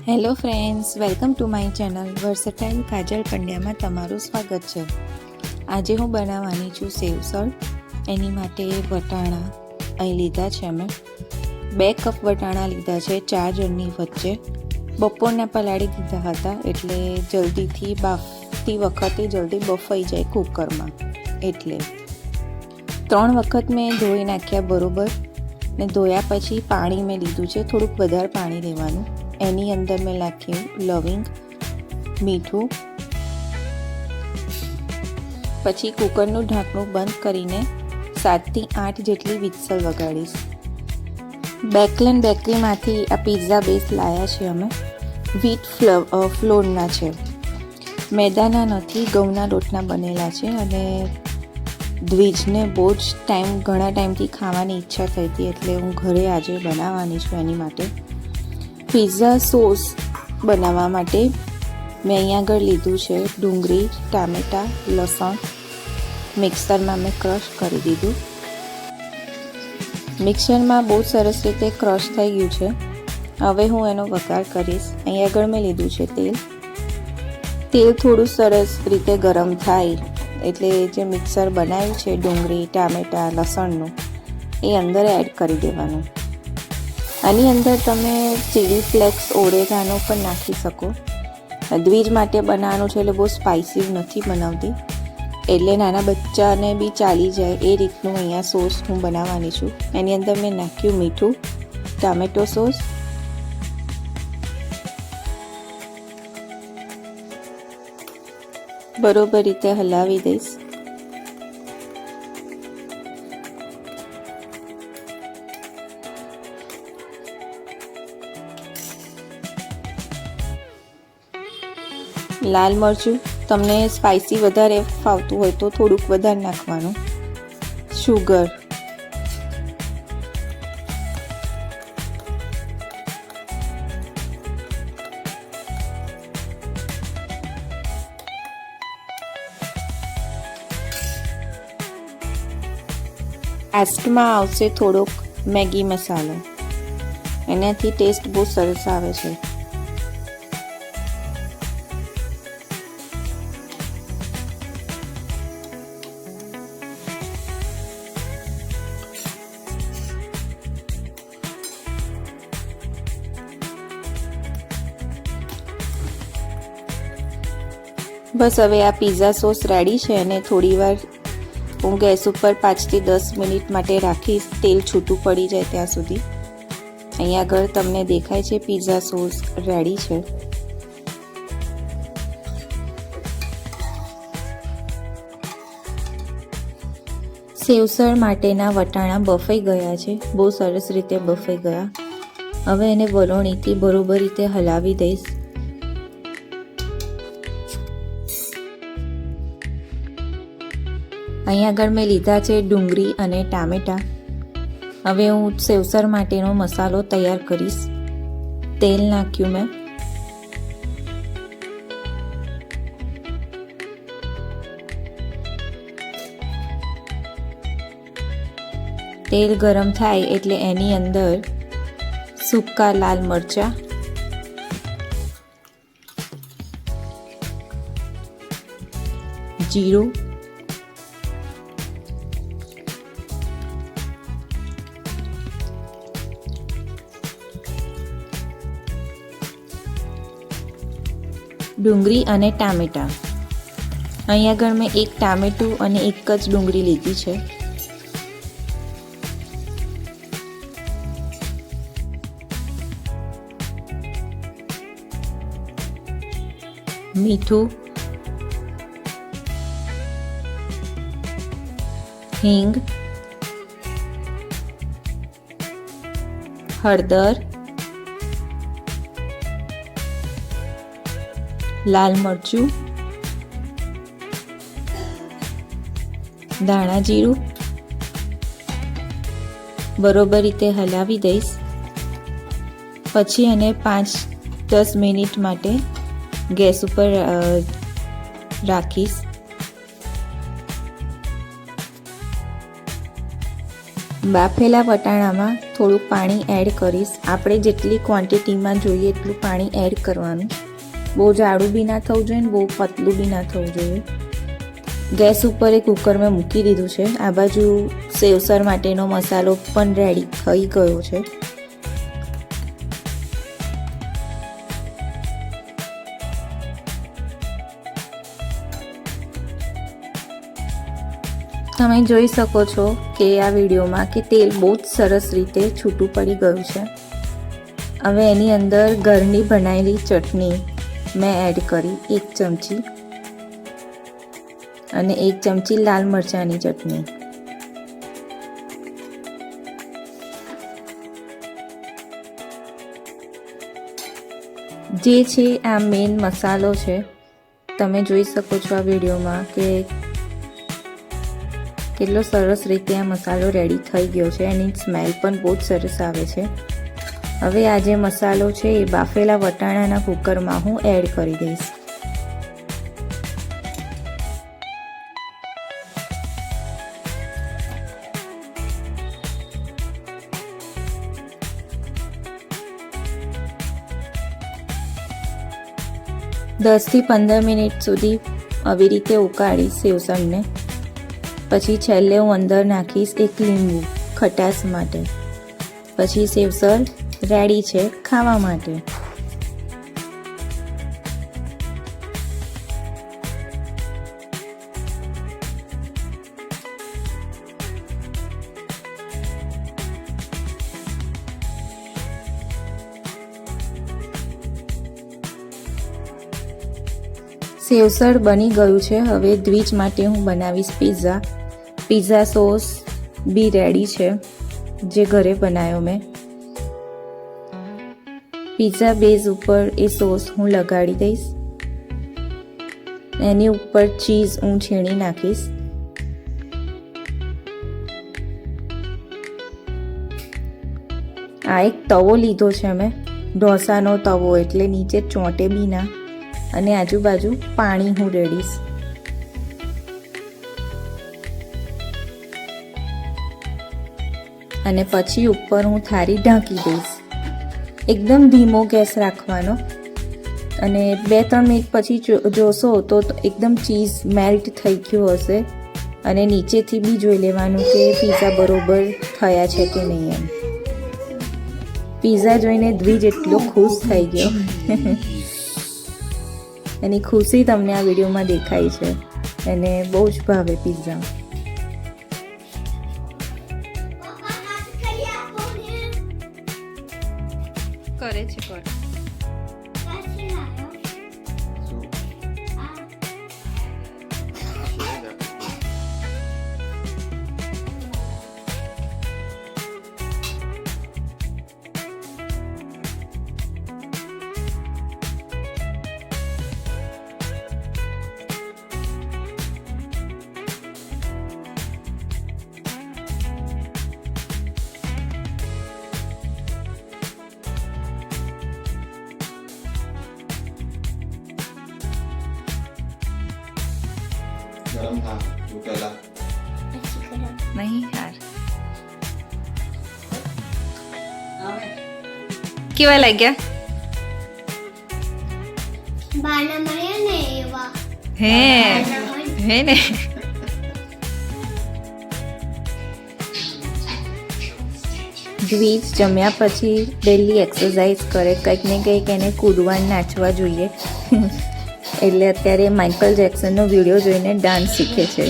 Hello friends, welcome to my channel versatile Kajal પંડ્યામાં તમારું સ્વાગત છે। આજે હું બનાવવાની છું સેવસળ। એની માટે વટાણા અહીં લીધા છે મેં 2 કપ વટાણા લીધા છે 4 જણની વચ્ચે। બપોરના પલાળી દીધા હતા એટલે જલ્દીથી બાફતી વખતે જલ્દી બફાઈ જાય કુકરમાં, એટલે 3 વખત મેં ધોઈ નાખ્યા બરોબર ને ધોયા પછી પાણી મેં લીધું છે, થોડુંક વધારે પાણી લેવાનું। એની અંદર મેં નાખ્યું લવિંગ, મીઠું, પછી કુકરનું ઢાંકણું બંધ કરીને 7 થી 8 જેટલી વિસલ વગાડીશ। બેકલેન્ડ બેકરીમાંથી આ પિઝા બેઝ લાયા છે અમે, વ્હીટ ફ્લોરના છે, મેદાના નથી, ઘઉંના લોટના બનેલા છે। અને દ્વિજને બહુ જ ઘણા ટાઈમથી ખાવાની ઈચ્છા થઈ હતી એટલે હું ઘરે આજે બનાવવાની છું। એની માટે પિઝા સોસ બનાવવા માટે મેં અહીંયા આગળ લીધું છે ડુંગળી, ટામેટાં, લસણ, મિક્સરમાં મેં ક્રશ કરી દીધું। મિક્સરમાં બહુ સરસ રીતે ક્રશ થઈ ગયું છે। હવે હું એનો વઘાર કરીશ। અહીંયા આગળ મેં લીધું છે તેલ થોડું સરસ રીતે ગરમ થાય એટલે જે મિક્સર બનાવ્યું છે ડુંગળી, ટામેટાં, લસણનું એ અંદર એડ કરી દેવાનું। આની અંદર તમે ચીલી ફ્લેક્સ, ઓરેગાનો પણ નાખી શકો। દ્વિજ માટે બનાવવાનું છે એટલે બહુ સ્પાઇસી નથી બનાવતી, એટલે નાના બચ્ચાને બી ચાલી જાય એ રીતનું અહીંયા સોસ હું બનાવવાની છું। એની અંદર મેં નાખ્યું મીઠું, ટામેટો સોસ, બરોબર રીતે હલાવી દઈશ। લાલ મરચું તમને સ્પાઇસી વધારે ફાવતું હોય તો થોડુંક વધારે નાખવાનું। શુગર, લાસ્ટમાં આવશે થોડોક મેગી મસાલો, એનાથી ટેસ્ટ બહુ સરસ આવે છે। બસ હવે આ પિઝા સોસ રેડી છે અને થોડી વાર હું ગેસ ઉપર 5 થી 10 મિનિટ માટે રાખીશ, તેલ છૂટું પડી જાય ત્યાં સુધી। અહીંયા આગળ તમને દેખાય છે પિઝા સોસ રેડી છે। સેવસળ માટેના વટાણા બફાઈ ગયા છે, બહુ સરસ રીતે બફાઈ ગયા। હવે એને વલોણીથી બરોબર રીતે હલાવી દઈશ। અહીંયા આગળ મેં લીધા છે ડુંગળી અને ટામેટાં। હવે હું સેવસળ માટેનો મસાલો તૈયાર કરીશ। તેલ નાખ્યું મેં, તેલ ગરમ થાય એટલે એની અંદર સૂકા લાલ મરચાં, જીરું, ડુંગળી અને ટામેટાં। અહીં આગળ મેં 1 ટામેટું અને 1 જ ડુંગળી લીધી છે। મીઠું, હિંગ, હળદર, લાલ મરચું, ધાણા જીરું, બરોબર રીતે હલાવી દઈશ। પછી એને 5-10 મિનિટ માટે ગેસ ઉપર રાખીશ। બાફેલા વટાણામાં થોડું પાણી એડ કરીશ. આપણે જેટલી ક્વોન્ટિટીમાં જોઈએ એટલું પાણી એડ કરવાનું. બહુ જાડું બી ના થવું જોઈએ ને બહુ પતલું બી ના થવું જોઈએ. ગેસ ઉપર એક કુકર મેં મૂકી દીધું છે. આ બાજુ સેવસર માટેનો મસાલો પણ રેડી થઈ ગયો છે. તમે જોઈ શકો છો કે આ વિડીયોમાં કે તેલ બહુ જ સરસ રીતે છૂટું પડી ગયું છે. હવે એની અંદર ઘરની બનાવેલી ચટણી મેં એડ કરી 1 ચમચી અને 1 ચમચી લાલ મરચાંની ચટણી. જે છે આ મેઇન મસાલો છે. તમે જોઈ શકો છો આ વિડીયોમાં કે કેટલો સરસ રીતે આ મસાલો રેડી થઈ ગયો છે. એની સ્મેલ પણ બહુ જ સરસ આવે છે. હવે આ જે મસાલો છે એ બાફેલા વટાણાના કુકરમાં હું એડ કરી દઈશ. દસ થી 15 મિનિટ સુધી આવી રીતે ઉકાળીશ સેવસળને. પછી છેલ્લે હું અંદર નાખીશ 1 લીંબુ ખટાશ માટે. પછી સેવસળ રેડી છે ખાવા માટે. સેવસળ બની ગયું છે. હવે દ્વિજ માટે હું બનાવીશ પિઝા. પિઝા સોસ બી રેડી છે જે ઘરે બનાવ્યો મેં. પિઝા બેઝ ઉપર એ સોસ હું લગાડી દઈશ. એની ઉપર ચીઝ હું છીણી નાખીશ. આ એક તવો લીધો છે મેં, ઢોસાનો તવો, એટલે નીચે ચોંટે બી ના. અને આજુબાજુ પાણી હું રેડીશ. અને પછી ઉપર હું થાળી ઢાંકી દઈશ. એકદમ ધીમો ગેસ રાખવાનો. અને 2-3 મિનિટ પછી જોશો તો એકદમ ચીઝ મેલ્ટ થઈ ગયું હશે. અને નીચેથી બી જોઈ લેવાનું કે પિઝા બરોબર થયા છે કે નહીં એમ. પિઝા જોઈને દ્વિજ એટલો ખુશ થઈ ગયો. એની ખુશી તમને આ વિડીયોમાં દેખાય છે. એને બહુ જ ભાવે પિઝા. કરે છે કર. गरम था जो पहला નહીં યાર. કેવા લાગ્યા? બાના મળ્યા ને એવા. હે ને. દ્વિજ જમ્યા પછી ડેલી એક્સરસાઇઝ કરે. કંઈક ને કંઈક એને કૂદવા નાચવા જોઈએ. એટલે અત્યારે માઇકલ જેક્સનનો વિડીયો જોઈને ડાન્સ શીખે છે.